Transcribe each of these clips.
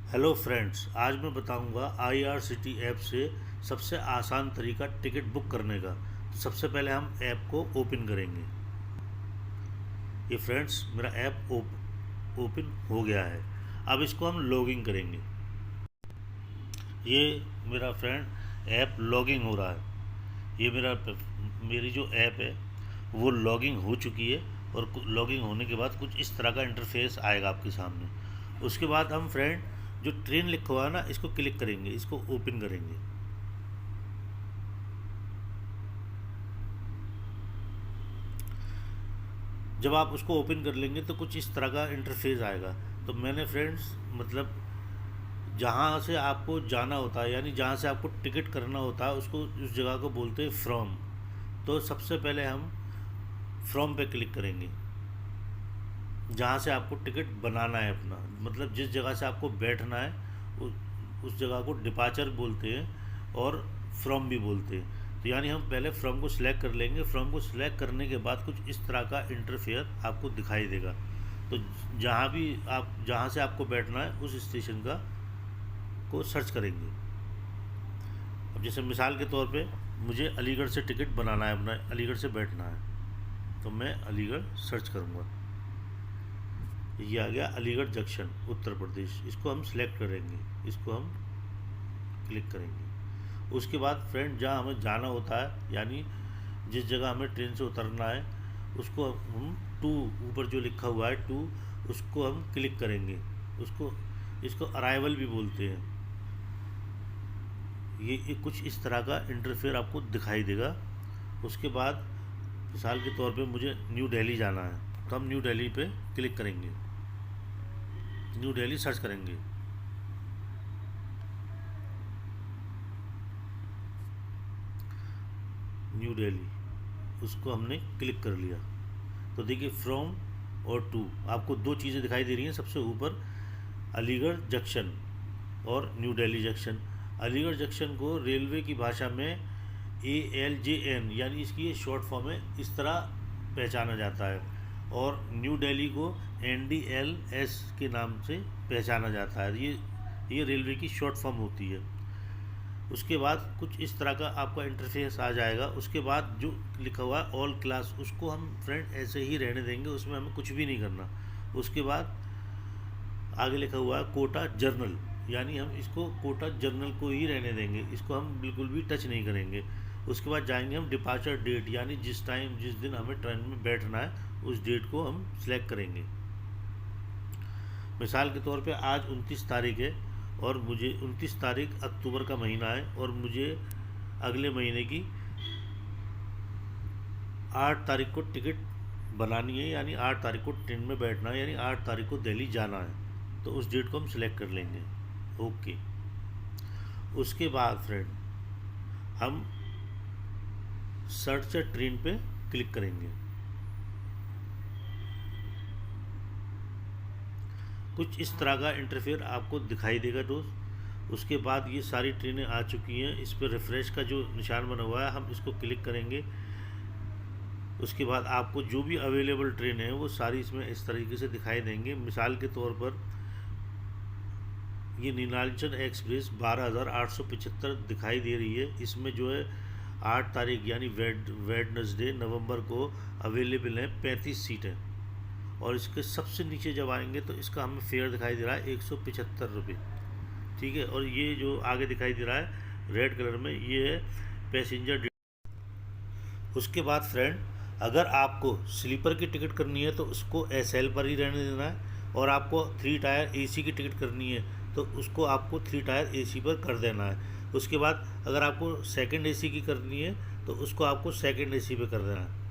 Hello friends, आज मैं बताऊंगा आईआरसीटी ऐप से सबसे आसान तरीका टिकट बुक करने का। तो सबसे पहले हम ऐप को ओपन करेंगे। ये फ्रेंड्स मेरा ऐप ओपन हो गया है। अब इसको हम लॉगिन करेंगे। ये मेरा फ्रेंड ऐप लॉगिन हो रहा है। ये मेरी जो ऐप है वो लॉगिन हो चुकी है। और लॉगिन होने के बाद कुछ इस तरह का इंटरफेस आएगा आपके सामने। उसके बाद हम फ्रेंड जो ट्रेन लिखा हुआ है ना, इसको क्लिक करेंगे, इसको ओपन करेंगे। जब आप उसको ओपन कर लेंगे तो कुछ इस तरह का इंटरफेस आएगा। तो मैंने फ्रेंड्स मतलब जहाँ से आपको जाना होता है, यानी जहाँ से आपको टिकट करना होता है, उसको उस जगह को बोलते हैं फ्रॉम। तो सबसे पहले हम फ्रॉम पे क्लिक करेंगे। जहाँ से आपको टिकट बनाना है अपना, मतलब जिस जगह से आपको बैठना है उस जगह को डिपार्चर बोलते हैं और फ्रॉम भी बोलते हैं। तो यानी हम पहले फ्रॉम को सिलेक्ट कर लेंगे। फ्रॉम को सिलेक्ट करने के बाद कुछ इस तरह का इंटरफेयर आपको दिखाई देगा। तो जहाँ से आपको बैठना है उस स्टेशन का को सर्च करेंगे। अब जैसे मिसाल के तौर पे मुझे अलीगढ़ से टिकट बनाना है, अपना अलीगढ़ से बैठना है, तो मैं अलीगढ़ सर्च करूँगा। ये आ गया अलीगढ़ जंक्शन, उत्तर प्रदेश। इसको हम सिलेक्ट करेंगे, इसको हम क्लिक करेंगे। उसके बाद फ्रेंड जहाँ हमें जाना होता है, यानी जिस जगह हमें ट्रेन से उतरना है, उसको हम टू, ऊपर जो लिखा हुआ है टू, उसको हम क्लिक करेंगे। उसको इसको अराइवल भी बोलते हैं। ये कुछ इस तरह का इंटरफेयर आपको दिखाई देगा। उसके बाद मिसाल के तौर पे मुझे न्यू दिल्ली जाना है, तो हम न्यू दिल्ली पे क्लिक करेंगे, न्यू दिल्ली सर्च करेंगे। न्यू दिल्ली, उसको हमने क्लिक कर लिया। तो देखिए फ्रॉम और टू आपको दो चीज़ें दिखाई दे रही हैं। सबसे ऊपर अलीगढ़ जंक्शन और new Delhi junction. Aligarh junction को रेलवे की भाषा में ALJN, यानी इसकी ये शॉर्ट फॉर्म है, इस तरह पहचाना जाता है। और न्यू दिल्ली को NDLS के नाम से पहचाना जाता है। ये रेलवे की शॉर्ट फॉर्म होती है। उसके बाद कुछ इस तरह का आपका इंटरफेस आ जाएगा। उसके बाद जो लिखा हुआ है ऑल क्लास, उसको हम फ्रेंड ऐसे ही रहने देंगे, उसमें हमें कुछ भी नहीं करना। उसके बाद आगे लिखा हुआ है कोटा जर्नल, यानी हम इसको कोटा जर्नल को ही रहने देंगे, इसको हम बिल्कुल भी टच नहीं करेंगे। उसके बाद जाएंगे हम डिपार्चर डेट, यानी जिस दिन हमें ट्रेन में बैठना है उस डेट को हम सिलेक्ट करेंगे। मिसाल के तौर पे आज 29 तारीख है और मुझे 29 तारीख अक्टूबर का महीना है और मुझे अगले महीने की 8 तारीख को टिकट बनानी है, यानी 8 तारीख को ट्रेन में बैठना है, यानी 8 तारीख को दिल्ली जाना है। तो उस डेट को हम सिलेक्ट कर लेंगे। ओके। उसके बाद फ्रेंड हम सर्च ट्रेन पे क्लिक करेंगे। कुछ इस तरह का इंटरफेयर आपको दिखाई देगा दोस्त। उसके बाद ये सारी ट्रेनें आ चुकी हैं। इस पर रिफ़्रेश का जो निशान बना हुआ है, हम इसको क्लिक करेंगे। उसके बाद आपको जो भी अवेलेबल ट्रेन है वो सारी इसमें इस तरीके से दिखाई देंगे। मिसाल के तौर पर ये नीलांचल एक्सप्रेस 12,875 दिखाई दे रही है। इसमें जो है 8 तारीख यानी वेडनेसडे नवंबर को अवेलेबल है 35 सीटें। और इसके सबसे नीचे जब आएंगे तो इसका हमें फेयर दिखाई दे रहा है 175 रुपये। ठीक है। और ये जो आगे दिखाई दे रहा है रेड कलर में, ये है पैसेंजर। उसके बाद फ्रेंड अगर आपको स्लीपर की टिकट करनी है तो उसको SL पर ही रहने देना है। और आपको 3 टायर AC की टिकट करनी है तो उसको आपको 3 टायर AC पर कर देना है। उसके बाद अगर आपको सेकंड AC की करनी है तो उसको आपको सेकंड AC पे कर देना है।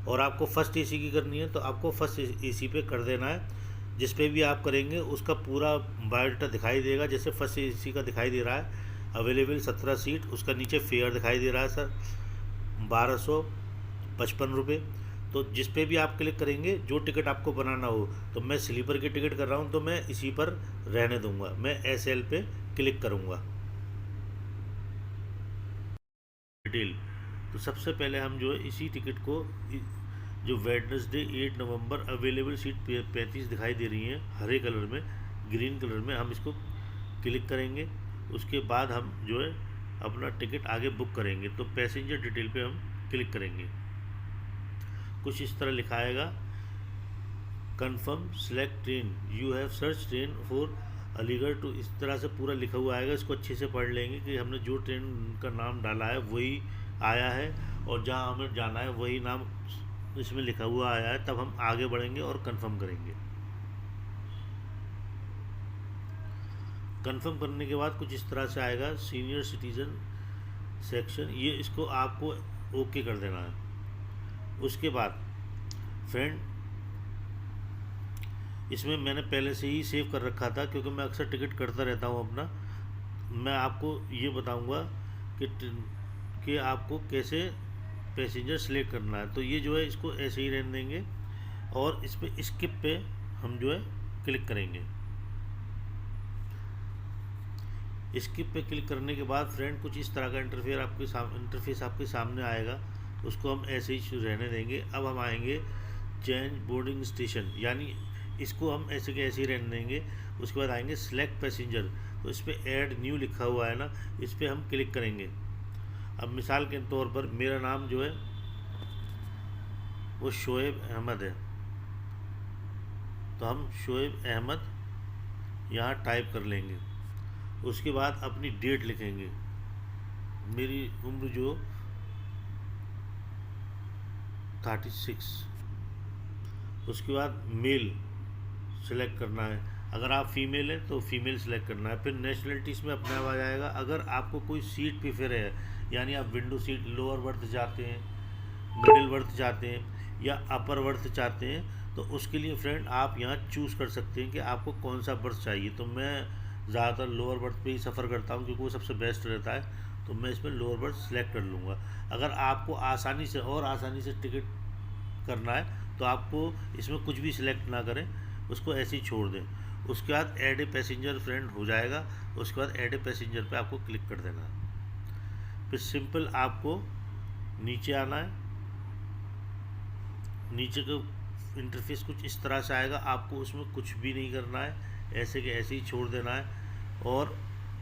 और आपको फर्स्ट AC की करनी है तो आपको फर्स्ट AC पे कर देना है। जिस पे भी आप करेंगे उसका पूरा बायोडाटा दिखाई देगा। जैसे फर्स्ट AC का दिखाई दे रहा है अवेलेबल 17 सीट, उसका नीचे फेयर दिखाई दे रहा है सर 1255 रुपये। तो जिस पे भी आप क्लिक करेंगे, जो टिकट आपको बनाना हो, तो मैं स्लीपर की टिकट कर रहा हूँ तो मैं इसी पर रहने दूंगा, मैं SL पे क्लिक करूँगा। डिटेल। तो सबसे पहले हम जो है इसी टिकट को, जो वेडनेसडे 8 नवंबर अवेलेबल सीट 35 दिखाई दे रही हैं हरे कलर में, ग्रीन कलर में हम इसको क्लिक करेंगे। उसके बाद हम जो है अपना टिकट आगे बुक करेंगे। तो पैसेंजर डिटेल पे हम क्लिक करेंगे। कुछ इस तरह लिखा आएगा, confirm select train, you have search train for Aligarh to, इस तरह से पूरा लिखा हुआ आएगा। इसको अच्छे से पढ़ लेंगे कि हमने जो ट्रेन का नाम डाला है वही आया है और जहाँ हमें जाना है वही नाम इसमें लिखा हुआ आया है। तब हम आगे बढ़ेंगे और कंफर्म करेंगे। कंफर्म करने के बाद कुछ इस तरह से आएगा, सीनियर सिटीज़न सेक्शन, ये इसको आपको ओके कर देना है। उसके बाद फ्रेंड, इसमें मैंने पहले से ही सेव कर रखा था क्योंकि मैं अक्सर टिकट करता रहता हूँ अपना। मैं आपको ये बताऊँगा कि आपको कैसे पैसेंजर सेलेक्ट करना है। तो ये जो है इसको ऐसे ही रहने देंगे और इस पर स्किप पे हम जो है क्लिक करेंगे। स्किप पे क्लिक करने के बाद फ्रेंड कुछ इस तरह का इंटरफेस आपके सामने आएगा। उसको हम ऐसे ही रहने देंगे। अब हम आएंगे चेंज बोर्डिंग स्टेशन, यानी इसको हम ऐसे के ऐसे ही रहने देंगे। उसके बाद आएंगे सेलेक्ट पैसेंजर, तो इस पर ऐड न्यू लिखा हुआ है ना, इस पर हम क्लिक करेंगे। अब मिसाल के तौर पर मेरा नाम जो है वो शोएब अहमद है, तो हम शोएब अहमद यहाँ टाइप कर लेंगे। उसके बाद अपनी डेट लिखेंगे। मेरी उम्र जो 36। उसके बाद मेल सेलेक्ट करना है, अगर आप फीमेल हैं तो फीमेल सेलेक्ट करना है। फिर नेशनलिटी इसमें अपना आ जाएगा। अगर आपको कोई सीट प्रीफर है, यानी आप विंडो सीट, लोअर बर्थ चाहते हैं, मिडिल बर्थ चाहते हैं या अपर बर्थ चाहते हैं, तो उसके लिए फ्रेंड आप यहाँ चूज़ कर सकते हैं कि आपको कौन सा बर्थ चाहिए। तो मैं ज़्यादातर लोअर बर्थ पे ही सफ़र करता हूँ क्योंकि वो सबसे बेस्ट रहता है, तो मैं इसमें लोअर बर्थ सेलेक्ट कर लूँगा। अगर आपको आसानी से टिकट करना है तो आपको इसमें कुछ भी सिलेक्ट ना करें, उसको ऐसे ही छोड़ दें। उसके बाद ऐड ए पैसेंजर फ्रेंड हो जाएगा। उसके बाद ऐड ए पैसेंजर पे आपको क्लिक कर देना है। फिर सिंपल आपको नीचे आना है। नीचे का इंटरफेस कुछ इस तरह से आएगा। आपको उसमें कुछ भी नहीं करना है, ऐसे के ऐसे ही छोड़ देना है और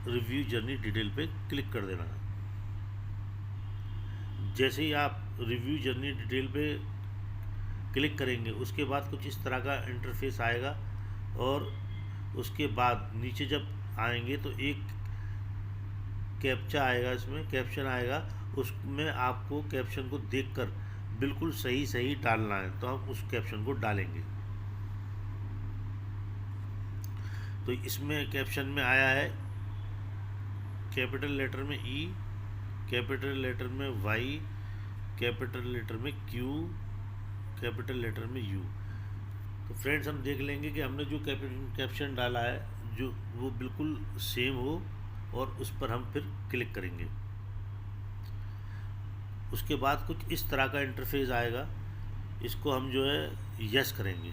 रिव्यू जर्नी डिटेल पे क्लिक कर देना है। जैसे ही आप रिव्यू जर्नी डिटेल पे क्लिक करेंगे उसके बाद कुछ इस तरह का इंटरफेस आएगा और उसके बाद नीचे जब आएंगे तो एक कैप्चा आएगा, इसमें कैप्शन आएगा। उसमें आपको कैप्शन को देखकर बिल्कुल सही डालना है, तो हम उस कैप्शन को डालेंगे। तो इसमें कैप्शन में आया है कैपिटल लेटर में ई, कैपिटल लेटर में वाई, कैपिटल लेटर में क्यू, कैपिटल लेटर में यू। तो फ्रेंड्स हम देख लेंगे कि हमने जो कैप्शन डाला है जो वो बिल्कुल सेम हो और उस पर हम फिर क्लिक करेंगे। उसके बाद कुछ इस तरह का इंटरफेस आएगा, इसको हम जो है यस करेंगे।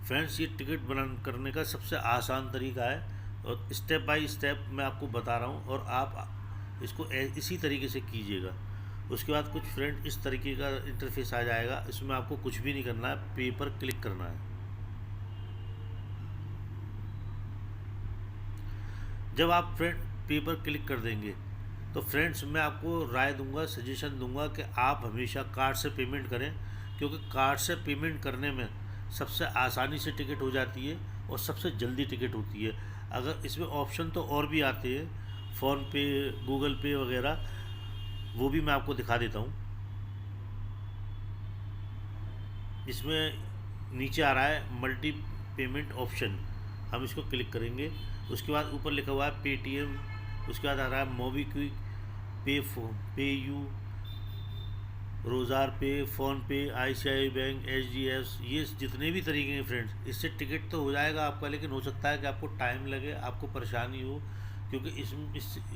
फ्रेंड्स ये टिकट करने का सबसे आसान तरीका है और स्टेप बाय स्टेप मैं आपको बता रहा हूँ और आप इसको इसी तरीके से कीजिएगा। उसके बाद कुछ फ्रेंड इस तरीके का इंटरफेस आ जाएगा। इसमें आपको कुछ भी नहीं करना है, पे पर क्लिक करना है। जब आप फ्रेंड पे पर क्लिक कर देंगे तो फ्रेंड्स मैं आपको राय दूंगा, सजेशन दूंगा कि आप हमेशा कार्ड से पेमेंट करें, क्योंकि कार्ड से पेमेंट करने में सबसे आसानी से टिकट हो जाती है और सबसे जल्दी टिकट होती है। अगर इसमें ऑप्शन तो और भी आते हैं, फ़ोन पे, गूगल पे वगैरह, वो भी मैं आपको दिखा देता हूँ। इसमें नीचे आ रहा है मल्टी पेमेंट ऑप्शन, हम इसको क्लिक करेंगे। उसके बाद ऊपर लिखा हुआ है पेटीएम, उसके बाद आ रहा है मोबीक्विक, पे यू, रोज़ार पे, फ़ोन पे, ICICI बैंक, HDFC, ये जितने भी तरीके हैं फ्रेंड्स, इससे टिकट तो हो जाएगा आपका, लेकिन हो सकता है कि आपको टाइम लगे, आपको परेशानी हो, क्योंकि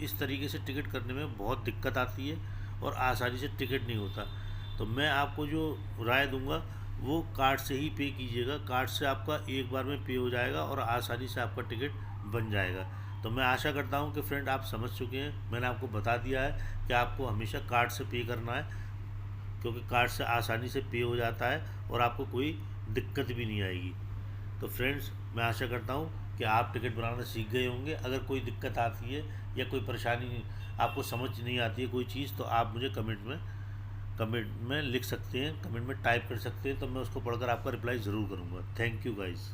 इस तरीके से टिकट करने में बहुत दिक्कत आती है और आसानी से टिकट नहीं होता। तो मैं आपको जो राय दूंगा वो कार्ड से ही पे कीजिएगा। कार्ड से आपका एक बार में पे हो जाएगा और आसानी से आपका टिकट बन जाएगा। तो मैं आशा करता हूं कि फ्रेंड आप समझ चुके हैं। मैंने आपको बता दिया है कि आपको हमेशा कार्ड से पे करना है, क्योंकि कार्ड से आसानी से पे हो जाता है और आपको कोई दिक्कत भी नहीं आएगी। तो फ्रेंड्स, मैं आशा करता हूँ कि आप टिकट बनाना सीख गए होंगे। अगर कोई दिक्कत आती है या कोई परेशानी आपको समझ नहीं आती है कोई चीज़, तो आप मुझे कमेंट में लिख सकते हैं, कमेंट में टाइप कर सकते हैं, तो मैं उसको पढ़कर आपका रिप्लाई ज़रूर करूँगा। Thank you guys.